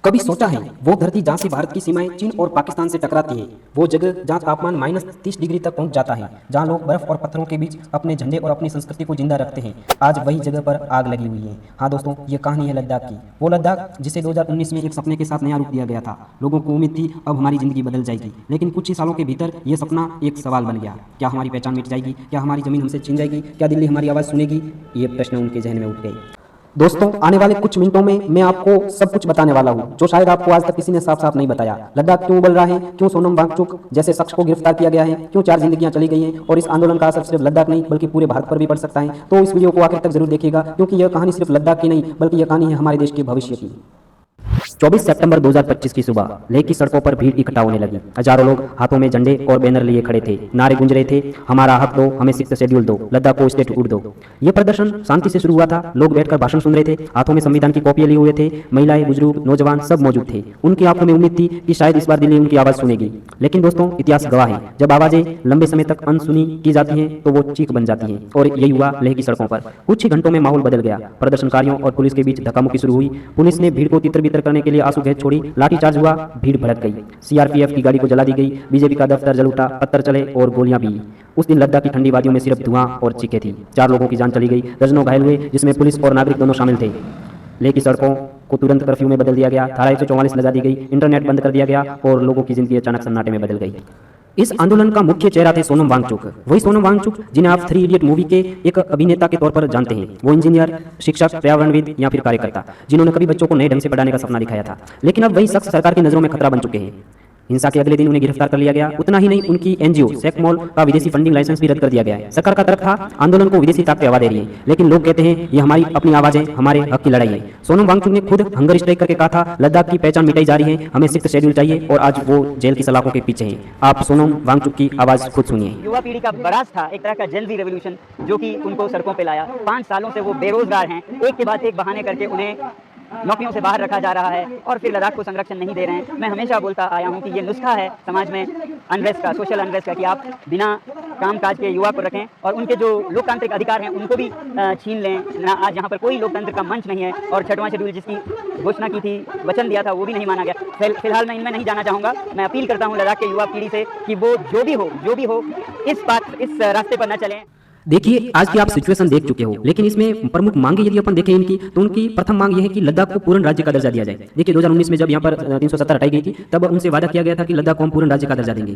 कभी सोचा है वो धरती जहाँ से भारत की सीमाएं चीन और पाकिस्तान से टकराती है, वो जगह जहाँ तापमान -30 डिग्री तक पहुँच जाता है, जहाँ लोग बर्फ और पत्थरों के बीच अपने झंडे और अपनी संस्कृति को जिंदा रखते हैं, आज वही जगह पर आग लगी हुई है। हाँ दोस्तों, ये कहानी है लद्दाख की। वो लद्दाख जिसे 2019 में एक सपने के साथ नया रूप दिया गया था। लोगों को उम्मीद थी अब हमारी जिंदगी बदल जाएगी, लेकिन कुछ ही सालों के भीतर ये सपना एक सवाल बन गया। क्या हमारी पहचान मिट जाएगी? क्या हमारी जमीन हमसे छीन जाएगी? क्या दिल्ली हमारी आवाज़ सुनेगी? ये प्रश्न उनके जहन में उठ गए। दोस्तों, आने वाले कुछ मिनटों में मैं आपको सब कुछ बताने वाला हूँ जो शायद आपको आज तक किसी ने साफ साफ नहीं बताया। लद्दाख क्यों उबल रहा है, क्यों सोनम वांगचुक जैसे शख्स को गिरफ्तार किया गया है, क्यों 4 जिंदगियां चली गई हैं, और इस आंदोलन का असर सिर्फ लद्दाख नहीं बल्कि पूरे भारत पर भी पड़ सकता है। तो इस वीडियो को आखिर तक जरूर देखिएगा, क्योंकि यह कहानी सिर्फ लद्दाख की नहीं बल्कि यह कहानी है हमारे देश के भविष्य की। 24 सितंबर 2025 की सुबह लेह की सड़कों पर भीड़ इकट्ठा होने लगी। हजारों लोग हाथों में झंडे और बैनर लिए खड़े थे। नारे गूंज रहे थे, हमारा हक दो, हमें 6th शेड्यूल दो, लद्दाख को स्टेटहुड दो। यह प्रदर्शन शांति से शुरू हुआ था। लोग बैठकर भाषण सुन रहे थे, हाथों में संविधान की कॉपियां लिए हुए थे। महिलाएं, बुजुर्ग, नौजवान सब मौजूद थे। उनकी आंखों में उम्मीद थी कि शायद इस बार दिल्ली उनकी आवाज सुनेगी। लेकिन दोस्तों, इतिहास गवाह है, जब आवाजें लंबे समय तक अनसुनी की जाती हैं तो वो चीख बन जाती हैं, और यही हुआ लेह की सड़कों पर। कुछ ही घंटों में माहौल बदल गया। प्रदर्शनकारियों और पुलिस के बीच धक्कामुक्की शुरू हुई। पुलिस ने भीड़ को तितर बितर करने के लिए आंसू गैस छोड़ी, लाठीचार्ज हुआ, भीड़ भड़क गई। सीआरपीएफ की गाड़ी को जला दी गई, बीजेपी का दफ्तर जल उठा, पत्थर चले और गोलियां भी। उस दिन लद्दाख की ठंडी वादियों में सिर्फ धुआं और चीखें थी। 4 लोगों की जान चली गई, दर्जनों घायल हुए, जिसमें पुलिस और नागरिक दोनों शामिल थे। लेह की सड़कों को तुरंत कर्फ्यू में बदल दिया गया, धारा 144 लगा दी गई, इंटरनेट बंद कर दिया गया और लोगों की जिंदगी अचानक सन्नाटे में बदल गई। इस आंदोलन का मुख्य चेहरा थे सोनम वांगचुक, वही सोनम वांगचुक जिन्हें आप 3 इडियट मूवी के एक अभिनेता के तौर पर जानते हैं। वो इंजीनियर, शिक्षक, पर्यावरणविद या फिर कार्यकर्ता जिन्होंने कभी बच्चों को नए ढंग से पढ़ाने का सपना दिखाया था। लेकिन अब वही शख्स सरकार की नजरों में खतरा बन चुके हैं। हिंसा के अगले दिन उन्हें गिरफ्तार कर लिया गया। उतना ही नहीं, उनकी एनजीओ सेकमॉल का विदेशी फंडिंग लाइसेंस भी रद्द कर दिया गया है। सरकार का तर्क था आंदोलन को विदेशी ताकतें हवा दे रही है, लेकिन लोग कहते हैं ये हमारी अपनी आवाजें, हमारे हक की लड़ाई है। सोनम वांगचुक ने खुद हंगर स्ट्राइक करके कहा था लद्दाख की पहचान मिटाई जा रही है, हमें 6th शेड्यूल चाहिए, और आज वो जेल की सलाखों के पीछे हैं। आप सोनम वांगचुक की आवाज खुद सुनिए। युवा पीढ़ी का बराज था, एक तरह का जेन-ज़ी रेवोल्यूशन, जो कि उनको सड़कों पे लाया। 5 सालों से वो बेरोजगार हैं, एक के बाद एक बहाने करके उन्हें नौकरियों से बाहर रखा जा रहा है और फिर लद्दाख को संरक्षण नहीं दे रहे हैं। मैं हमेशा बोलता आया हूँ कि ये नुस्खा है समाज में अनरेस्ट का, सोशल अनरेस्ट का, कि आप बिना काम काज के युवा को रखें और उनके जो लोकतांत्रिक अधिकार हैं उनको भी छीन लें ना। आज यहाँ पर कोई लोकतंत्र का मंच नहीं है, और 6वां शेड्यूल जिसकी घोषणा की थी, वचन दिया था, वो भी नहीं माना गया। फिलहाल मैं इनमें नहीं जाना चाहूँगा। मैं अपील करता हूँ लद्दाख के युवा पीढ़ी से कि वो जो भी हो इस रास्ते पर न चलें। देखिए, आज की आप सिचुएशन देख चुके हो, लेकिन इसमें प्रमुख मांगे यदि अपन देखें इनकी, तो उनकी प्रथम मांग यह है कि लद्दाख को पूर्ण राज्य का दर्जा दिया जाए। देखिए, 2019 में जब यहाँ पर 370 हटाई गई थी, तब उनसे वादा किया गया था कि लद्दाख को हम पूर्ण राज्य का दर्जा देंगे।